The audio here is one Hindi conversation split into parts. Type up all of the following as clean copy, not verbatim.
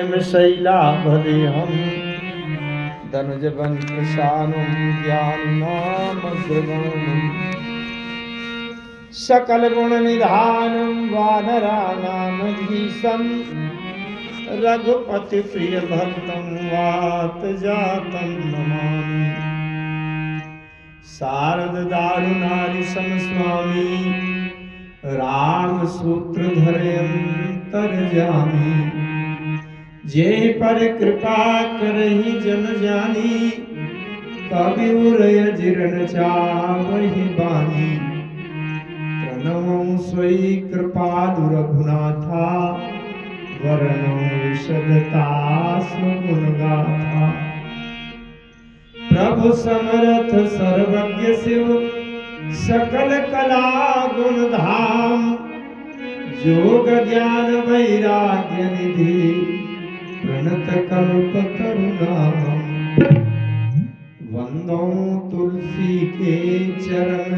शैलाभदेहं धनुजवंशशानुं ज्ञानिनामग्रगण्यं सकलगुणनिधानं वानराणामधीशं रघुपतिप्रियभक्तं वातजातं नमामि। शारददारुनारिशं स्वामी रामसूत्रधरं तरजामि। जे पर कृपा करहि जन जानी कविउरय जीर्ण चावहि बानी। प्रणमं स्वयि कृपालु रघुनाथा वरणं विशदतास्म गुणगाथा। प्रभु समर्थ सर्वज्ञ शिव सकल कला गुण धाम। योग ज्ञान वैराग्य निधि प्रणत कल्प तरुणाम। वंदो तुलसी के चरण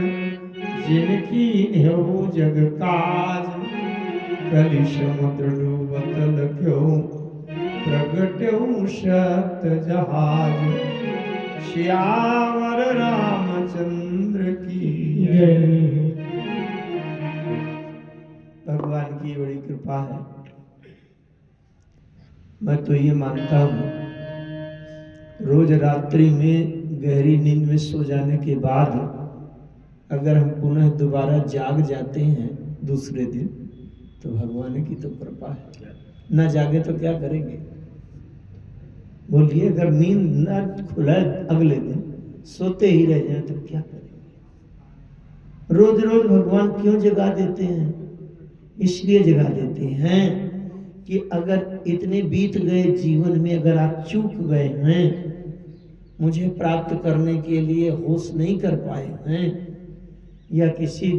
जिनकी नेहु जग काज। कलि समुद्र डूबत लख्यो प्रगट्यो सत जहाज। श्यावर रामचंद्र की जय। भगवान की बड़ी कृपा है। मैं तो ये मानता हूँ रोज रात्रि में गहरी नींद में सो जाने के बाद अगर हम पुनः दोबारा जाग जाते हैं दूसरे दिन तो भगवान की तो कृपा है। ना जागे तो क्या करेंगे बोलिए। अगर नींद ना खुला अगले दिन सोते ही रह जाए तो क्या करेंगे। रोज रोज भगवान क्यों जगा देते हैं? इसलिए जगा देते हैं कि अगर इतने बीत गए जीवन में अगर आप चूक गए हैं, मुझे प्राप्त करने के लिए होश नहीं कर पाए हैं, या किसी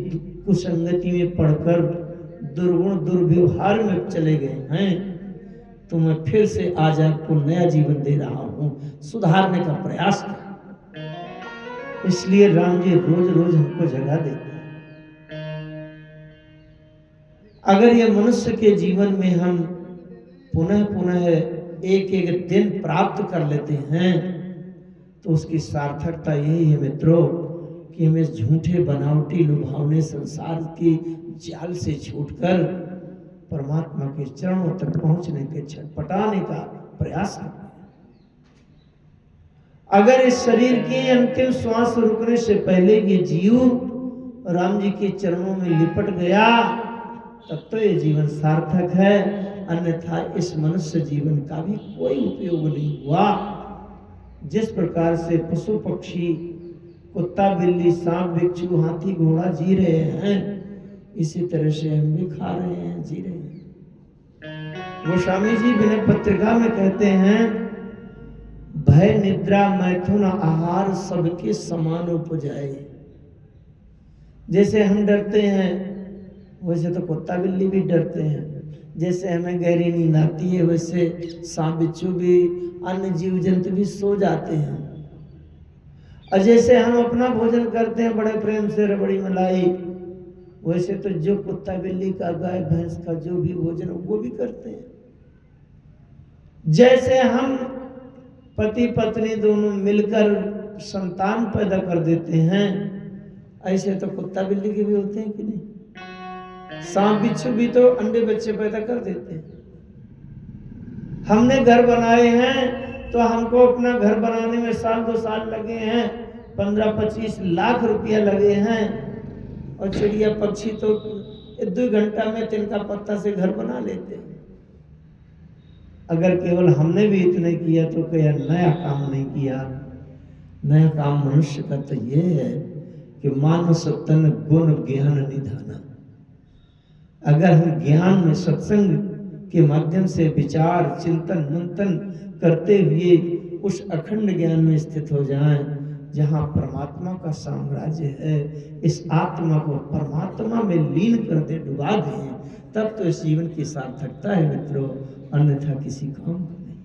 कुसंगति में पड़कर दुर्गुण दुर्व्यवहार में चले गए हैं, तो मैं फिर से आज आपको नया जीवन दे रहा हूं। सुधारने का प्रयास कर। इसलिए राम जी रोज रोज हमको जगा देते हैं। अगर ये मनुष्य के जीवन में हम पुनः पुनः एक एक दिन प्राप्त कर लेते हैं तो उसकी सार्थकता यही है मित्रों कि हमें झूठे बनावटी लुभावने संसार की जाल से छूटकर परमात्मा के चरणों तक पहुंचने के छटपटाने का प्रयास करना। अगर इस शरीर की अंतिम श्वास रुकने से पहले ये जीव राम जी के चरणों में लिपट गया तब तो ये जीवन सार्थक है, अन्यथा इस मनुष्य जीवन का भी कोई उपयोग नहीं हुआ। जिस प्रकार से पशु पक्षी कुत्ता बिल्ली सांप बिच्छू हाथी घोड़ा जी रहे हैं, इसी तरह से हम भी खा रहे हैं जी रहे हैं। गोस्वामी जी विनय पत्रिका में कहते हैं भय निद्रा मैथुन आहार सबके समान उपजाए। जैसे हम डरते हैं वैसे तो कुत्ता बिल्ली भी डरते हैं। जैसे हमें गहरी नींद आती है वैसे सांप बिच्छू भी अन्य जीव जंतु भी सो जाते हैं। और जैसे हम अपना भोजन करते हैं बड़े प्रेम से रबड़ी मलाई, वैसे तो जो कुत्ता बिल्ली का गाय भैंस का जो भी भोजन वो भी करते हैं। जैसे हम पति पत्नी दोनों मिलकर संतान पैदा कर देते हैं, ऐसे तो कुत्ता बिल्ली के भी होते हैं कि नहीं। सांप बिच्छू भी तो अंडे बच्चे पैदा कर देते हैं। हमने घर बनाए हैं तो हमको अपना घर बनाने में साल 2 साल लगे हैं, 15-25 लाख रुपया लगे हैं, और चिड़िया पक्षी तो 2 घंटा में तिनका पत्ता से घर बना लेते हैं। अगर केवल हमने भी इतने किया तो क्या नया काम नहीं किया। नया काम मनुष्य का तो ये है कि मानस तन गुण ज्ञान निधाना। अगर हम ज्ञान में सत्संग के माध्यम से विचार चिंतन मंथन करते हुए उस अखंड ज्ञान में स्थित हो जाएं जहां परमात्मा का साम्राज्य है, इस आत्मा को परमात्मा में लीन कर दे डुबा दें, तब तो इस जीवन की सार्थकता है मित्रों, अन्यथा किसी काम का नहीं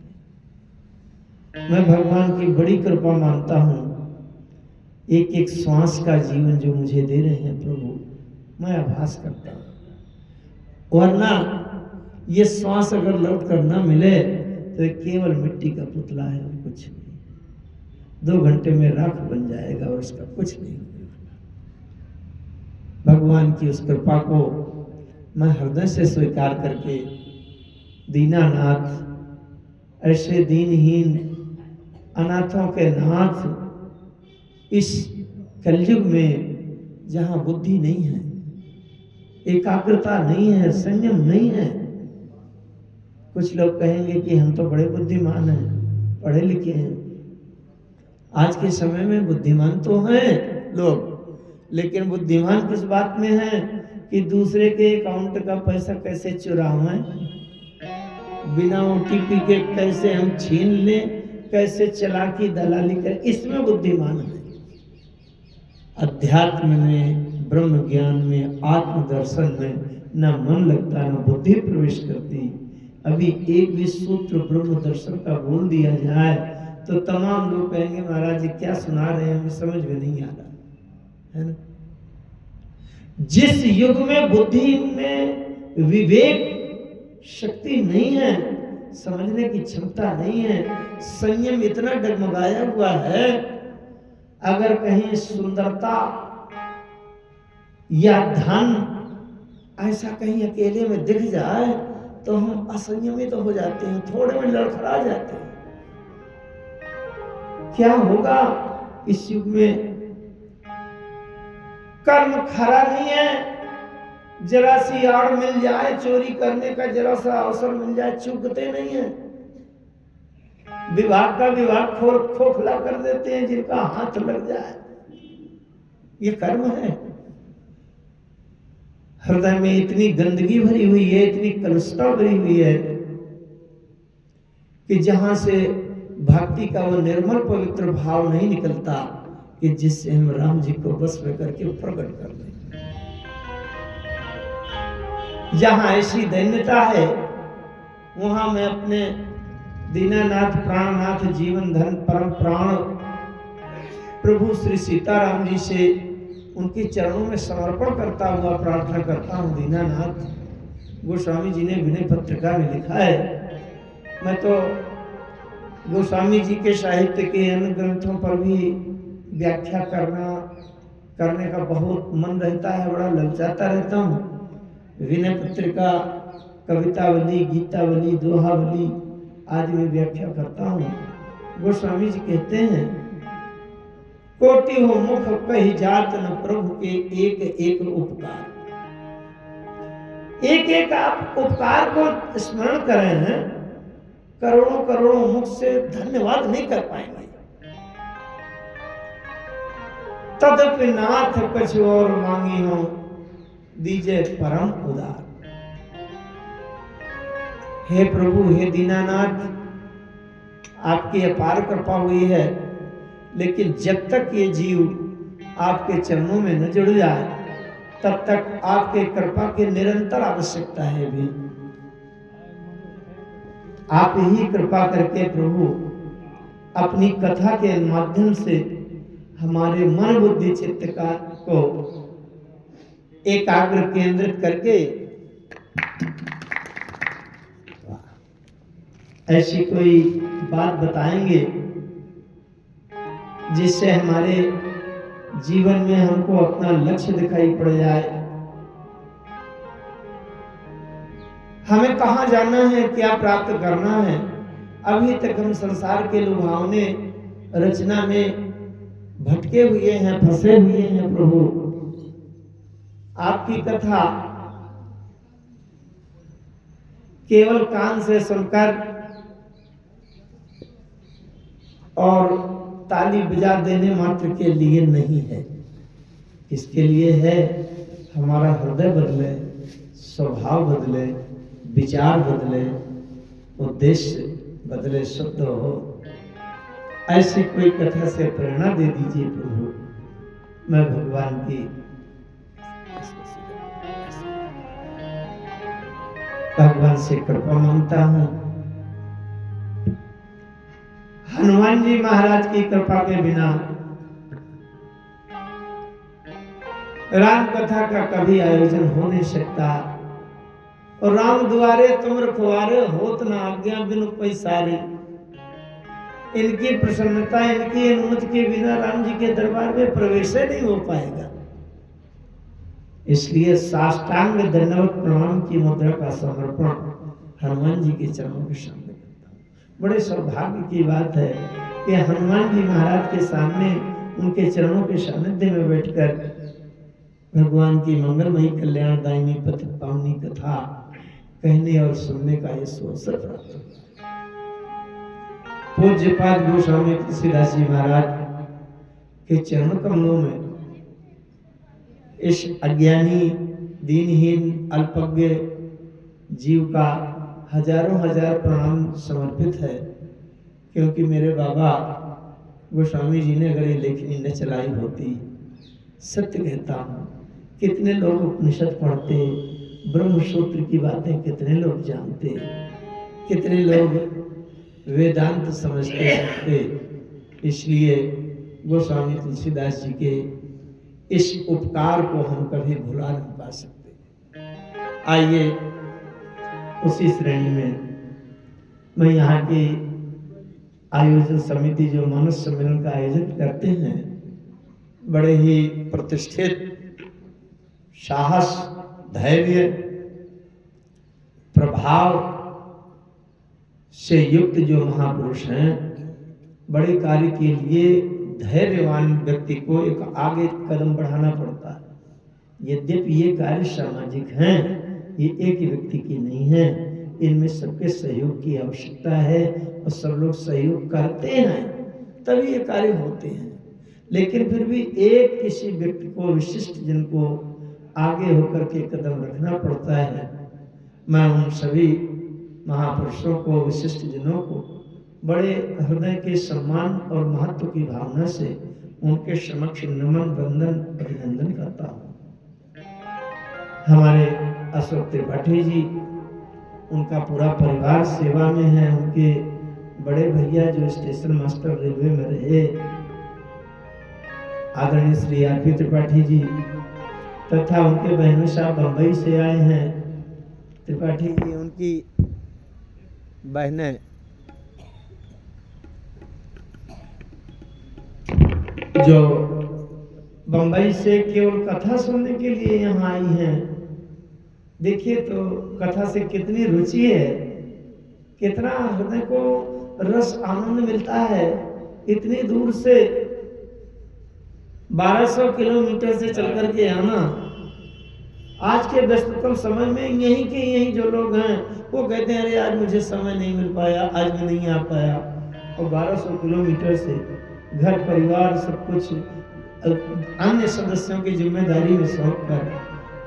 है। मैं भगवान की बड़ी कृपा मानता हूँ। एक एक श्वास का जीवन जो मुझे दे रहे हैं प्रभु, मैं आभास करता हूँ। वरना ये श्वास अगर लौट कर न मिले तो ये केवल मिट्टी का पुतला है और कुछ नहीं। 2 घंटे में राख बन जाएगा और उसका कुछ नहीं होने वाला। भगवान की उस कृपा को मैं हृदय से स्वीकार करके दीनानाथ, ऐसे दीनहीन अनाथों के नाथ, इस कलयुग में जहां बुद्धि नहीं है, एकाग्रता नहीं है, संयम नहीं है। कुछ लोग कहेंगे कि हम तो बड़े बुद्धिमान हैं, पढ़े लिखे हैं। आज के समय में बुद्धिमान तो हैं लोग, लेकिन बुद्धिमान किस बात में है कि दूसरे के अकाउंट का पैसा कैसे चुराएं, बिना ओटीपी के कैसे हम छीन लें, कैसे चालाकी दलाली कर, इसमें बुद्धिमान है। अध्यात्म में, ब्रह्म ज्ञान में, आत्मदर्शन में न मन लगता, न बुद्धि प्रवेश करती। अभी एक भी सूत्र ब्रह्म दर्शन का बोल दिया जाए तो तमाम लोग कहेंगे महाराज जी क्या सुना रहे हैं, हमें समझ में नहीं आ रहा है ना। जिस युग में बुद्धि में विवेक शक्ति नहीं है, समझने की क्षमता नहीं है, संयम इतना डगमगाया हुआ है, अगर कहीं सुंदरता या धन ऐसा कहीं अकेले में दिख जाए तो हम असंयमित हो जाते हैं, थोड़े में लड़खड़ा जाते हैं। क्या होगा इस युग में? कर्म खरा नहीं है, जरा सी आड़ मिल जाए चोरी करने का, जरा सा अवसर मिल जाए चूकते नहीं है। विभाग का विभाग खोखला कर देते हैं जिनका हाथ लग जाए। ये कर्म है। हृदय में इतनी गंदगी भरी हुई है, इतनी कलुषता भरी हुई है कि जहां से भक्ति का वो निर्मल पवित्र भाव नहीं निकलता कि जिससे हम राम जी को बस में करके प्रकट कर दें। जहां ऐसी दैन्यता है वहां मैं अपने दीनानाथ, प्राणनाथ, जीवन धन परम प्राण प्रभु श्री सीताराम जी से उनके चरणों में समर्पण करता हुआ प्रार्थना करता हूँ। दीनानाथ, गोस्वामी जी ने विनय पत्रिका में लिखा है, मैं तो गोस्वामी जी के साहित्य के अन्य ग्रंथों पर भी व्याख्या करने का बहुत मन रहता है, बड़ा ललचाता रहता हूँ। विनय पत्रिका, कवितावली, गीतावली, दोहावली आदि में व्याख्या करता हूँ। गोस्वामी जी कहते हैं, कोटि हो मुख कही जात न प्रभु के एक एक उपकार। एक एक आप उपकार को स्मरण करें हैं, करोड़ों करोड़ों मुख से धन्यवाद नहीं कर पाएंगे। तदपि नाथ कुछ और मांगी हो, दीजे परम उदार। हे प्रभु, हे दीनानाथ, आपकी अपार कृपा हुई है, लेकिन जब तक ये जीव आपके चरणों में न जुड़ जाए तब तक आपके कृपा की निरंतर आवश्यकता है। भी आप ही कृपा करके प्रभु अपनी कथा के माध्यम से हमारे मन बुद्धि चित्त का को एकाग्र केंद्रित करके ऐसी कोई बात बताएंगे जिससे हमारे जीवन में हमको अपना लक्ष्य दिखाई पड़ जाए। हमें कहाँ जाना है, क्या प्राप्त करना है। अभी तक हम संसार के लुभावने रचना में भटके हुए हैं, फंसे हुए हैं। प्रभु, आपकी कथा केवल कान से सुनकर और ताली बजा देने मात्र के लिए नहीं है, इसके लिए है हमारा हृदय बदले, स्वभाव बदले, विचार बदले, उद्देश्य बदले, शुद्ध हो। ऐसी कोई कथा से प्रेरणा दे दीजिए प्रभु। मैं भगवान की भगवान से कृपा मांगता हूँ। हनुमान जी महाराज की कृपा के बिना राम कथा का कभी आयोजन हो नहीं सकता। और राम दुआरे तुम रखवारे, होत ना आज्ञा बिनु पैसारे। इनकी प्रसन्नता, इनकी अनुमति के बिना राम जी के दरबार में प्रवेश नहीं हो पाएगा। इसलिए साष्टांग दंडवत प्रणाम की मुद्रा का समर्पण हनुमान जी के चरणों के सामने करता हूँ। बड़े सौभाग्य की बात है कि हनुमान जी महाराज के सामने, उनके चरणों के सानिध्य में बैठकर भगवान की मंगलमयी कल्याणदायिनी पति पावनी कथा कहने और सुनने का ये अवसर प्राप्त हुआ। पूज्यपाद गोस्वामी तुलसीदास जी महाराज के चरण कमलों में इस अज्ञानी, दीनहीन, अल्पज्ञ जीव का हजारों हजार प्रणाम समर्पित है। क्योंकि मेरे बाबा गोस्वामी जी ने अगर ये लेखनी न चलाई होती, सत्य कहता हूँ, कितने लोग उपनिषद पढ़ते, ब्रह्मसूत्र की बातें कितने लोग जानते, कितने लोग वेदांत समझते। इसलिए गोस्वामी तुलसीदास जी के इस उपकार को हम कभी भुला नहीं पा सकते। आइए उसी श्रेणी में मैं यहाँ की आयोजन समिति जो मानस सम्मेलन का आयोजन करते हैं, बड़े ही प्रतिष्ठित, साहस, धैर्य, प्रभाव से युक्त जो महापुरुष हैं, बड़े कार्य के लिए धैर्यवान व्यक्ति को एक आगे कदम बढ़ाना पड़ता है। यद्यपि ये कार्य सामाजिक हैं, ये एक ही व्यक्ति की नहीं है, इनमें सबके सहयोग की आवश्यकता है और सब लोग सहयोग करते हैं तभी ये कार्य होते हैं। लेकिन फिर भी एक किसी व्यक्ति को, विशिष्ट जन को आगे होकर के कदम रखना पड़ता है। मैं उन सभी महापुरुषों को, विशिष्ट जनों को बड़े हृदय के सम्मान और महत्व की भावना से उनके समक्ष नमन, वंदन, अभिनंदन करता हूँ। हमारे अशोक त्रिपाठी जी, उनका पूरा परिवार सेवा में है। उनके बड़े भैया जो स्टेशन मास्टर रेलवे में रहे, आदरणीय श्री आर.पी. त्रिपाठी जी, तथा उनके बहनों साहब बंबई से आए हैं। त्रिपाठी जी, उनकी बहनें जो बंबई से केवल कथा सुनने के लिए यहाँ आई हैं। देखिए तो कथा से कितनी रुचि है, कितना हृदय को रस आनंद मिलता है। इतनी दूर से 1200 किलोमीटर से चल कर के आना, आज के व्यस्ततम समय में यहीं के यहीं जो लोग हैं वो कहते हैं अरे आज मुझे समय नहीं मिल पाया, आज मैं नहीं आ पाया। और 1200 किलोमीटर से घर परिवार सब कुछ अन्य सदस्यों की जिम्मेदारी में सौंप कर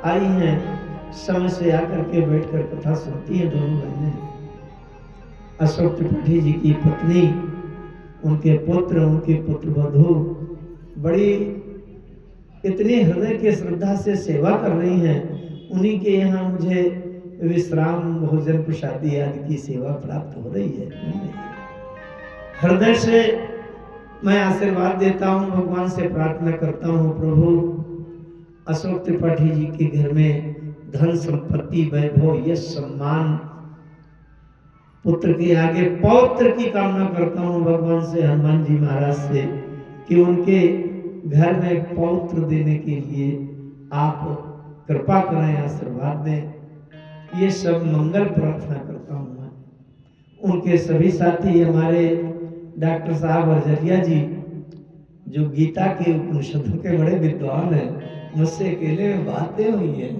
आई हैं। समय से आकर के बैठकर कथा सुनती है दोनों बहनें। अशोक त्रिपाठी जी की पत्नी, उनके पुत्र, उनके पुत्रवधू बड़ी इतनी हृदय के श्रद्धा से सेवा कर रही हैं। उन्हीं के यहाँ मुझे विश्राम, भोजन, प्रसादी आदि की सेवा प्राप्त हो रही है। हृदय से मैं आशीर्वाद देता हूँ, भगवान से प्रार्थना करता हूँ, प्रभु अशोक त्रिपाठी जी के घर में धन संपत्ति, वैभव, यश, सम्मान, पुत्र के आगे पौत्र की कामना करता हूँ भगवान से, हनुमान जी महाराज से, कि उनके घर में पौत्र देने के लिए आप कृपा करें, आशीर्वाद दें। ये सब मंगल प्रार्थना करता हूँ मैं। उनके सभी साथी, हमारे डॉक्टर साहब अर्जरिया जी, जो गीता के उपनिषदों के बड़े विद्वान हैं, मुझसे अकेले में बातें हुई हैं,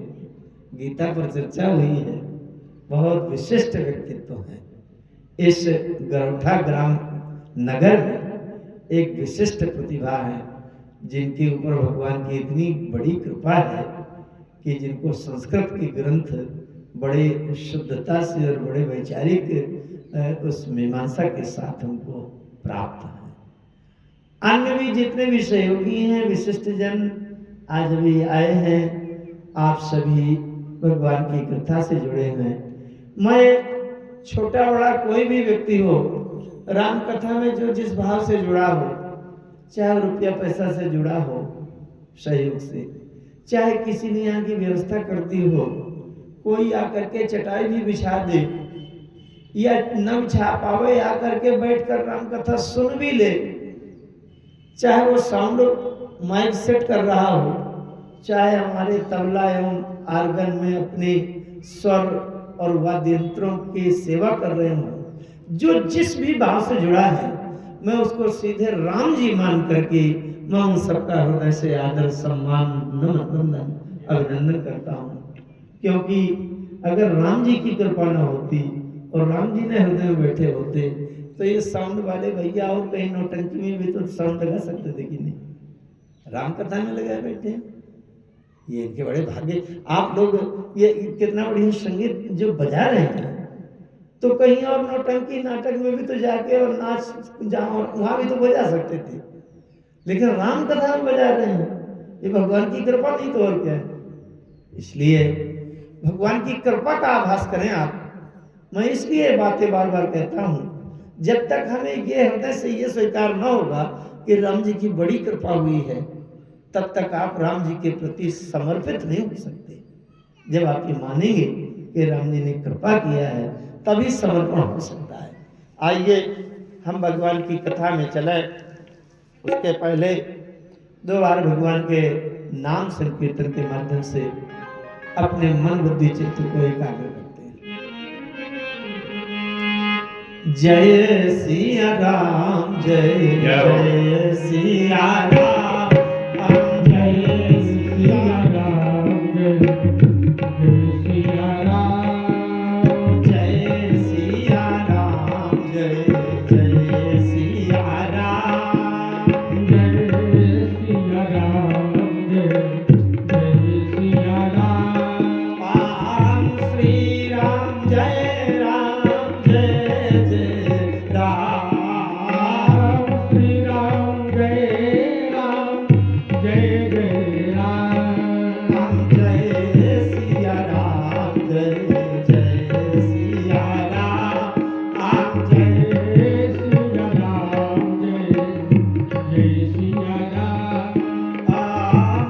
गीता पर चर्चा हुई है, बहुत विशिष्ट व्यक्तित्व हैं। इस गरौठा ग्राम नगर में एक विशिष्ट प्रतिभा है, जिनके ऊपर भगवान की इतनी बड़ी कृपा है कि जिनको संस्कृत के ग्रंथ बड़े शुद्धता से और बड़े वैचारिक उस मीमांसा के साथ हमको प्राप्त है। अन्य भी जितने भी सहयोगी हैं, विशिष्ट जन आज भी आए हैं, आप सभी भगवान की कथा से जुड़े हैं। मैं छोटा बड़ा कोई भी व्यक्ति हो, राम कथा में जो जिस भाव से जुड़ा हो, चाहे रुपया पैसा से जुड़ा हो सहयोग से, चाहे किसी ने यहाँ की व्यवस्था कर दी हो, कोई आकर के चटाई भी बिछा दे या न बिछा पावे, आकर के बैठकर राम कथा सुन भी ले, चाहे वो साउंड माइक सेट कर रहा हो, चाहे हमारे तबला एवं आर्गन में अपने स्वर और वाद्य यंत्रों की सेवा कर रहे हो, जो जिस भी भाव से जुड़ा है, मैं उसको सीधे राम जी मान करके मैं उन सबका हृदय से आदर सम्मान नमन अभिनंदन करता हूँ। क्योंकि अगर राम जी की कृपा न होती और राम जी ने हृदय में बैठे होते तो ये साउंड वाले भैया और कहीं नौटंकी में भी तो साउंड लगा सकते थे कि नहीं, राम कथा में लगाए बैठे हैं। ये इनके बड़े भाग्य। आप लोग ये कितना बढ़िया संगीत जो बजा रहे हैं, तो कहीं और नौटंकी नाटक में भी तो जाके और नाच जहाँ वहां भी तो बजा सकते थे, लेकिन राम कथा में बजा रहे हैं। ये भगवान की कृपा नहीं तो और क्या है। इसलिए भगवान की कृपा का आभास करें आप। मैं इसलिए बातें बार बार कहता हूं, जब तक हमें ये हृदय से ये स्वीकार न होगा कि राम जी की बड़ी कृपा हुई है, तब तक आप राम जी के प्रति समर्पित नहीं हो सकते। जब आप ये मानेंगे कि राम जी ने कृपा किया है, तभी समर्पण हो सकता है। आइए हम भगवान की कथा में चले। उसके पहले 2 बार भगवान के नाम संकीर्तन के माध्यम से अपने मन बुद्धि चित्त को एकाग्र करते हैं। जय सिया राम, जय जय सिया राम, जय सिया राम, जय सिया राम, जय सिया राम, जय जय सिया राम, जय सिया राम, जय सिया राम, राम श्री राम, जय राम, जय जय राम, श्री राम, जय राम, जय जय राम, जय सिया राम, जय जय सिया राम, जय सिया राम, जय सिया राम,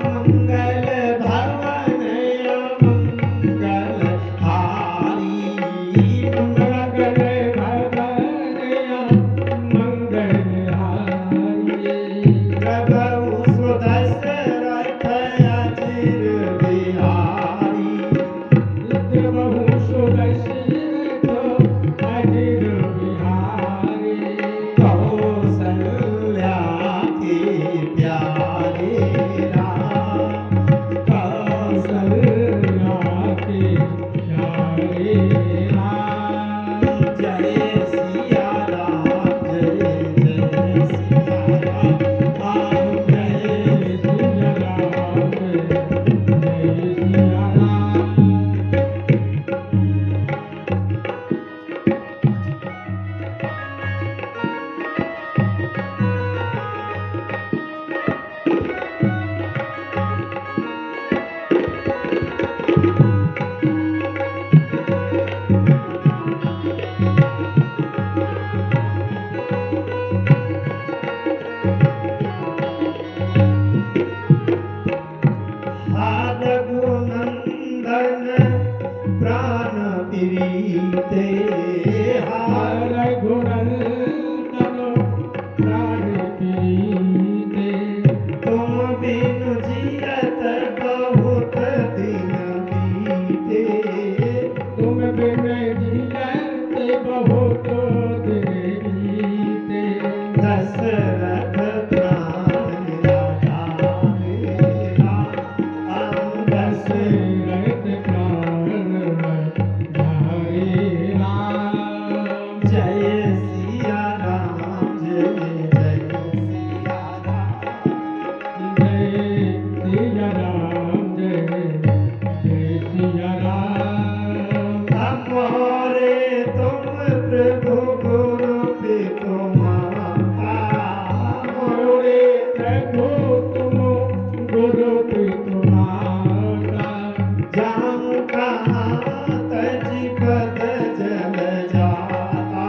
मंगल भवन मंगल हारी, मंगल भवन मंगल हारी, प्रभु सुदशरथ अजिर बिहारी, प्रभु सुदशरथ अजिर बिहारी, कौसल्या के प्यारे राम, कौसल्या के प्यारे राम, जय सिया राम, जय जय सिया राम, जय सिया राम, जय सिया राम। रघुनंदन प्राण प्रीते, रघुनंदन प्राण प्रीते, तुम बिनु जियत बहुत दिन बीते, तुम बिनु जियत बहुत दिन बीते, दशरथ प्राण लगावे राम, दशरथ प्राण लगावे राम, जय सिया राम, जय जय सिया राम, जय सिया राम, जय सिया राम, हमारे तुम प्रभु गुरु पितु माता, हमारे प्रभु तुम गुरु पितु माता, जाऊं कहाँ तज पद जल जाता,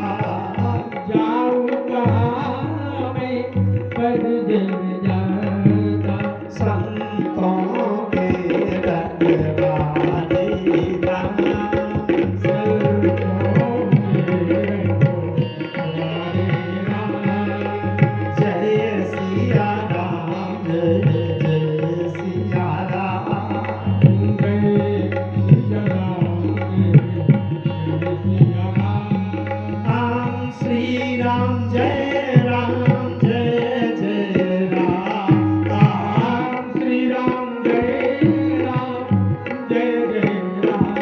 राम जय राम जय जय राम श्री राम जय राम जय जय राम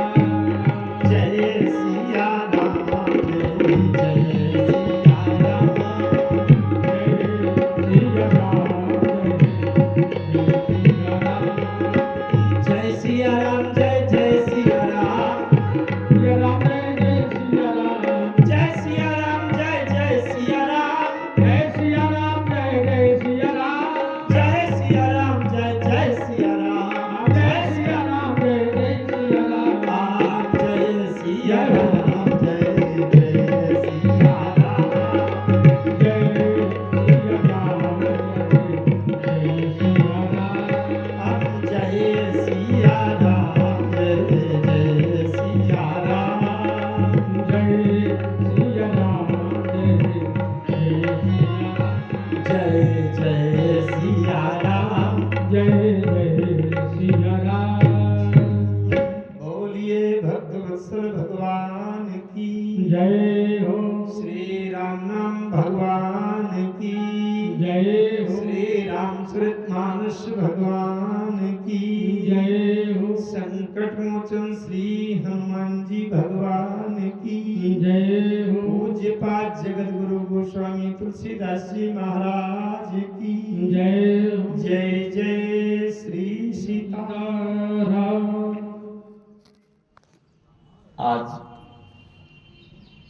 जय सिया राम जय जय सिया राम जय सिया राम जय जय सिया राम जय जय सिया राम जय सिया राम जय सिया राम जय सिया राम जय सिया राम जय सिया राम जय जय सिया राम जय सिया राम जय सिया राम जय सिया जय सिया राम जय जय सिया राम राम जय जय सिया राम जय सिया राम जय जय सिया राम जय सिया राम जय जय सिया राम जय जय सिया राम बोलिए भक्तवत्सल भगवान की जय हो श्री राम नाम भगवान की जय हो श्री रामचरित मानस भगवान की जय हो संकट मोचन श्री हनुमान जी भगवान की जय हो पूज्य पाठ जगत गुरु गोस्वामी तुलसीदास जी महाराज